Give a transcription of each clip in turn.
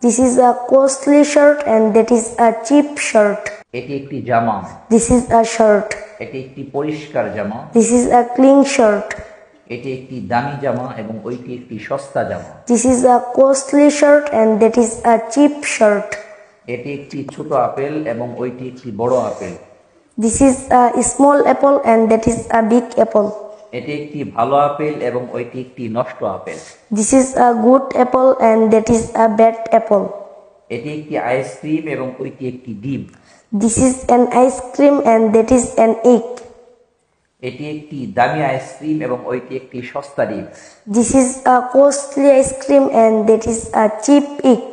This is a costly shirt and that is a cheap shirt. এটি একটি জামা। This is a shirt. এটি একটি পরিষ্কার জামা। This is a clean shirt. এটি একটি দামি জামা এবং ওইটি একটি সস্তা জামা। This is a costly shirt and that is a cheap shirt. এটি একটি ছোট আপেল এবং ওইটি একটি বড় apple. This is a small apple and that is a big apple. এটি একটি ভালো আপেল এবং ওইটি একটি নষ্ট apple. This is a good apple and that is a bad apple. এটি একটি আইসক্রিম এবং ওইটি একটি ডিম। This is an ice cream and that is an egg. এটি একটি দামি আইসক্রিম এবং ওইটি একটি সস্তা ডিম। This is a costly ice cream and that is a cheap egg.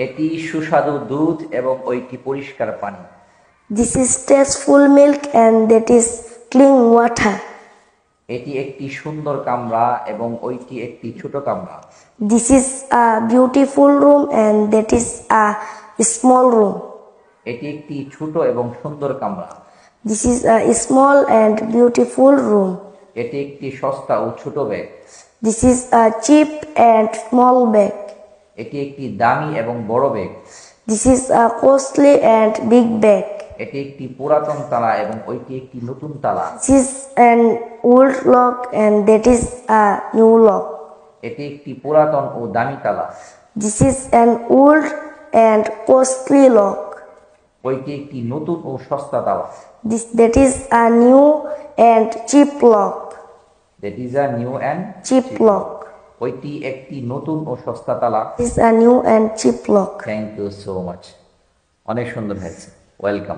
এটি সুস্বাদু দুধ এবং ওইটি পরিষ্কার পানি। This is tasteful milk and that is clean water. এটি একটি সুন্দর কামরা এবং ওইটি একটি ছোট কামরা। This is a beautiful room and that is a small room. এটি একটি ছোট এবং সুন্দর কামরা। This is a small and beautiful room. এটি একটি সস্তা ও ছোট bag. This is a cheap and small bag. এটি একটি দামি এবং বড় bag. This is a costly and big bag. এটি একটি পুরাতন তালা এবং ওইটি একটি নতুন তালা। This is an old lock and that is a new lock. এটি একটি পুরাতন ও দামি তালা। This is an old and costly lock. ওইটি একটি নতুন ও সস্তা তালা। That is a new and cheap lock. That is a new and Cheap lock. ওইটি একটি নতুন ও সস্তা তালা। This is a new and cheap lock. Thank you so much. অনেক সুন্দর হয়েছে। ওয়েলকাম।